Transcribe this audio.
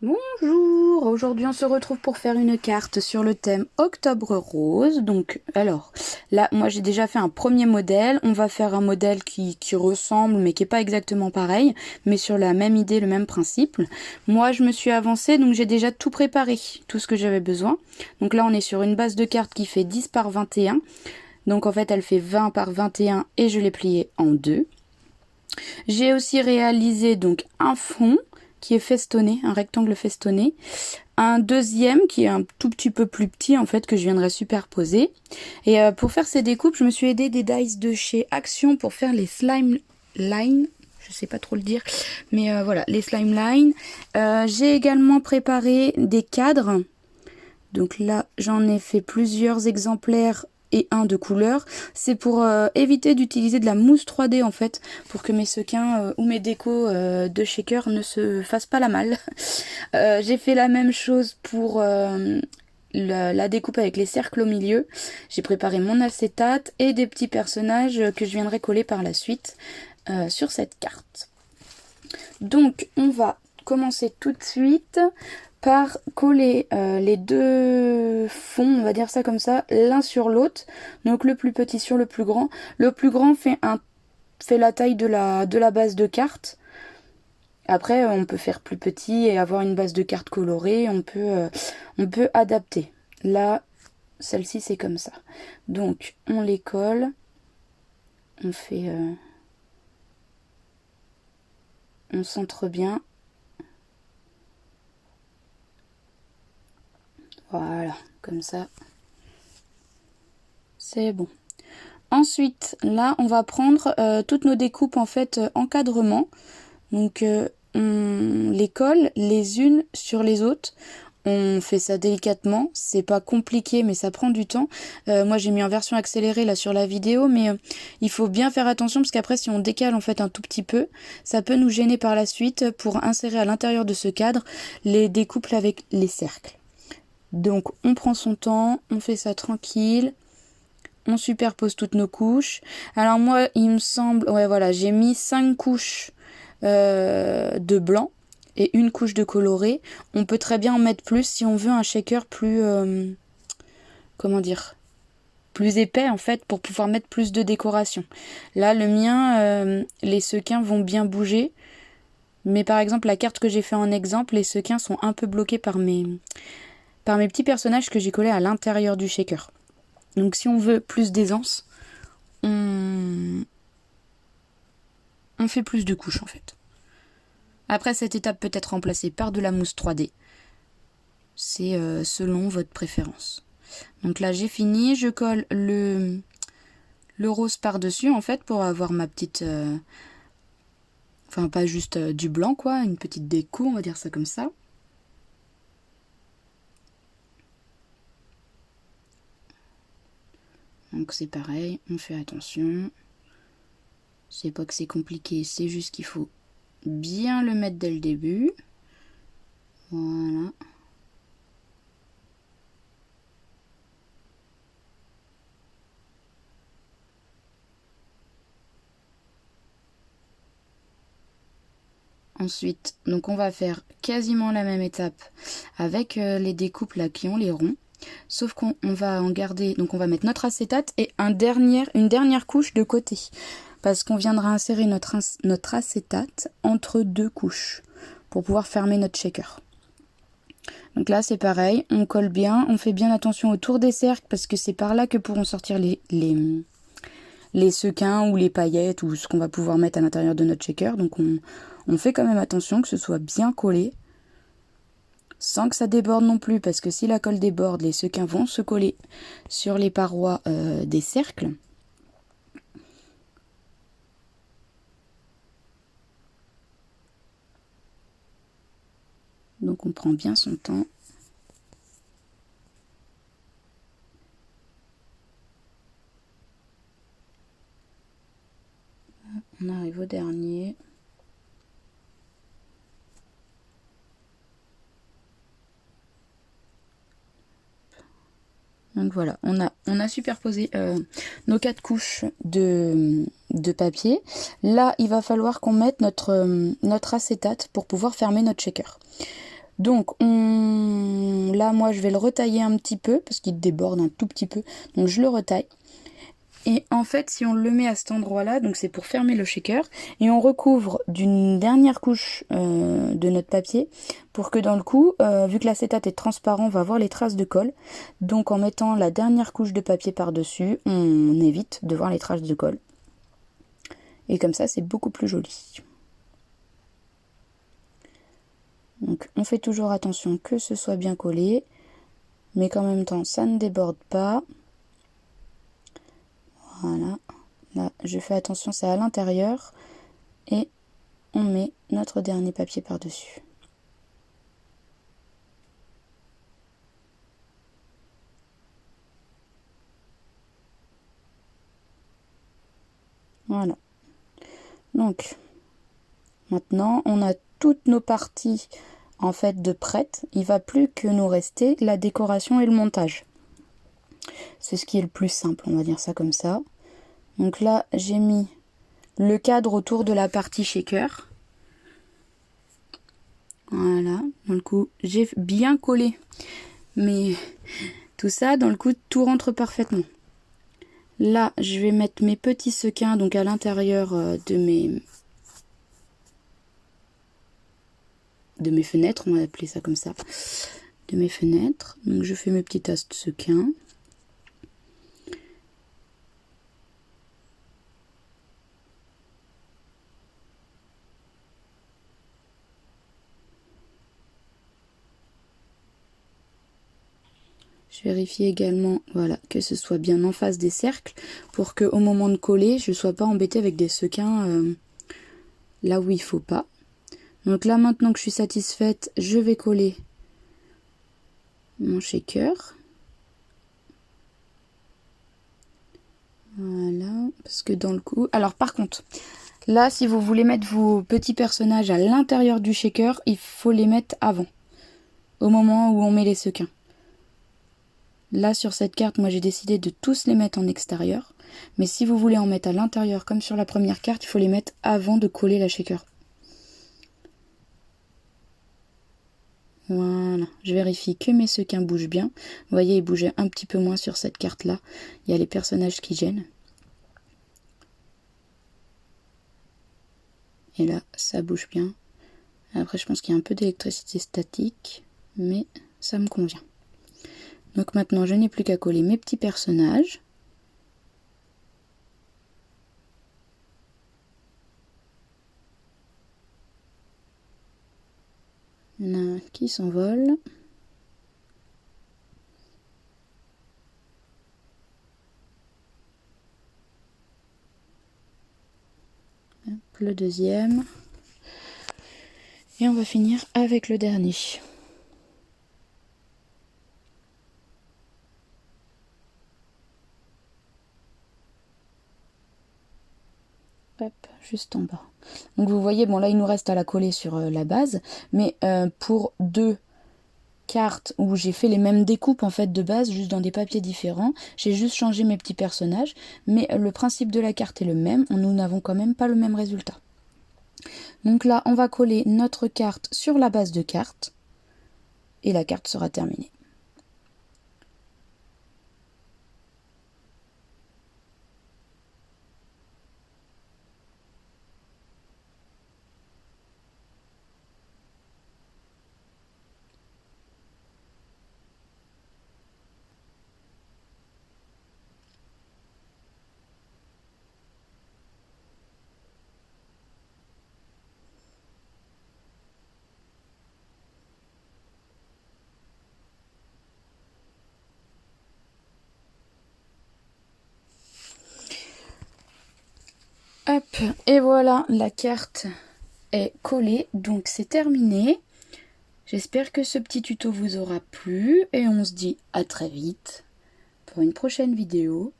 Bonjour, aujourd'hui on se retrouve pour faire une carte sur le thème Octobre Rose. Donc alors là moi j'ai déjà fait un premier modèle, on va faire un modèle qui ressemble mais qui est pas exactement pareil, mais sur la même idée, le même principe. Moi je me suis avancée donc j'ai déjà tout préparé, tout ce que j'avais besoin. Donc là on est sur une base de carte qui fait 10 par 21, donc en fait elle fait 20 par 21 et je l'ai pliée en deux. J'ai aussi réalisé donc un fond qui est festonné, un rectangle festonné. Un deuxième qui est un tout petit peu plus petit en fait que je viendrai superposer. Et pour faire ces découpes, je me suis aidée des dies de chez Action pour faire les slime line. Je sais pas trop le dire, mais voilà, les slime line. J'ai également préparé des cadres. Donc là, j'en ai fait plusieurs exemplaires et un de couleur. C'est pour éviter d'utiliser de la mousse 3D en fait, pour que mes sequins ou mes décos de shaker ne se fassent pas la malle. J'ai fait la même chose pour la découpe avec les cercles au milieu. J'ai préparé mon acétate et des petits personnages que je viendrai coller par la suite sur cette carte. Donc on va commencer tout de suite par coller les deux fonds, on va dire ça comme ça, l'un sur l'autre. Donc le plus petit sur le plus grand. Le plus grand fait la taille de la base de carte. Après, on peut faire plus petit et avoir une base de carte colorée. On peut adapter. Là, celle-ci, c'est comme ça. Donc, on les colle. On fait... on centre bien. Voilà, comme ça. C'est bon. Ensuite, là, on va prendre toutes nos découpes en fait encadrement. Donc, on les colle les unes sur les autres. On fait ça délicatement, c'est pas compliqué mais ça prend du temps. Moi j'ai mis en version accélérée là sur la vidéo, mais il faut bien faire attention parce qu'après si on décale en fait un tout petit peu, ça peut nous gêner par la suite pour insérer à l'intérieur de ce cadre les découpes avec les cercles. Donc on prend son temps, on fait ça tranquille, on superpose toutes nos couches. Alors moi il me semble, ouais voilà, j'ai mis 5 couches de blanc et une couche de coloré. On peut très bien en mettre plus si on veut un shaker plus comment dire, plus épais en fait, pour pouvoir mettre plus de décoration. Là le mien, les sequins vont bien bouger, mais par exemple la carte que j'ai fait en exemple, les sequins sont un peu bloqués par mes petits personnages que j'ai collés à l'intérieur du shaker. Donc si on veut plus d'aisance, on fait plus de couches en fait. Après, cette étape peut être remplacée par de la mousse 3D. C'est selon votre préférence. Donc là, j'ai fini. Je colle le rose par-dessus, en fait, pour avoir ma petite... Enfin, pas juste du blanc, quoi. Une petite déco, on va dire ça comme ça. Donc c'est pareil, on fait attention. C'est pas que c'est compliqué, c'est juste qu'il faut bien le mettre dès le début. Voilà. Ensuite, donc on va faire quasiment la même étape avec les découpes là qui ont les ronds. Sauf qu'on va en garder, donc on va mettre notre acétate et une dernière couche de côté. Parce qu'on viendra insérer notre acétate entre deux couches pour pouvoir fermer notre shaker. Donc là c'est pareil, on colle bien, on fait bien attention autour des cercles parce que c'est par là que pourront sortir les sequins ou les paillettes ou ce qu'on va pouvoir mettre à l'intérieur de notre shaker. Donc on fait quand même attention que ce soit bien collé sans que ça déborde non plus, parce que si la colle déborde, les sequins vont se coller sur les parois des cercles. Donc on prend bien son temps. On arrive au dernier. Donc voilà, on a superposé nos 4 couches de papier. Là, il va falloir qu'on mette notre acétate pour pouvoir fermer notre shaker. Donc là moi je vais le retailler un petit peu parce qu'il déborde un tout petit peu, donc je le retaille. Et en fait, si on le met à cet endroit-là, donc c'est pour fermer le shaker, et on recouvre d'une dernière couche de notre papier pour que dans le coup, vu que l'acétate est transparent, on va voir les traces de colle. Donc en mettant la dernière couche de papier par-dessus, on évite de voir les traces de colle. Et comme ça, c'est beaucoup plus joli. Donc on fait toujours attention que ce soit bien collé, mais qu'en même temps, ça ne déborde pas. Voilà. Là, je fais attention, c'est à l'intérieur. Et on met notre dernier papier par-dessus. Voilà. Donc, maintenant, on a toutes nos parties en fait de prêtes. Il ne va plus que nous rester la décoration et le montage. C'est ce qui est le plus simple, on va dire ça comme ça. Donc là, j'ai mis le cadre autour de la partie shaker. Voilà, dans le coup, j'ai bien collé. Mais tout ça, dans le coup, tout rentre parfaitement. Là, je vais mettre mes petits sequins donc à l'intérieur de mes fenêtres, on va appeler ça comme ça, de mes fenêtres. Donc je fais mes petits tas de sequins. Je vérifie également, voilà, que ce soit bien en face des cercles pour que au moment de coller, je ne sois pas embêtée avec des sequins là où il faut pas. Donc là, maintenant que je suis satisfaite, je vais coller mon shaker. Voilà, parce que dans le coup... Alors par contre, là, si vous voulez mettre vos petits personnages à l'intérieur du shaker, il faut les mettre avant, au moment où on met les sequins. Là, sur cette carte, moi j'ai décidé de tous les mettre en extérieur. Mais si vous voulez en mettre à l'intérieur, comme sur la première carte, il faut les mettre avant de coller la shaker. Voilà, je vérifie que mes sequins bougent bien. Vous voyez, ils bougeaient un petit peu moins sur cette carte-là. Il y a les personnages qui gênent. Et là, ça bouge bien. Après, je pense qu'il y a un peu d'électricité statique, mais ça me convient. Donc maintenant, je n'ai plus qu'à coller mes petits personnages. Il y en a un qui s'envole. Le deuxième. Et on va finir avec le dernier. Hop, juste en bas. Donc vous voyez, bon là il nous reste à la coller sur la base, mais pour deux cartes où j'ai fait les mêmes découpes en fait de base, juste dans des papiers différents, j'ai juste changé mes petits personnages, mais le principe de la carte est le même, nous n'avons quand même pas le même résultat. Donc là on va coller notre carte sur la base de carte, et la carte sera terminée. Hop, et voilà, la carte est collée, donc c'est terminé. J'espère que ce petit tuto vous aura plu et on se dit à très vite pour une prochaine vidéo.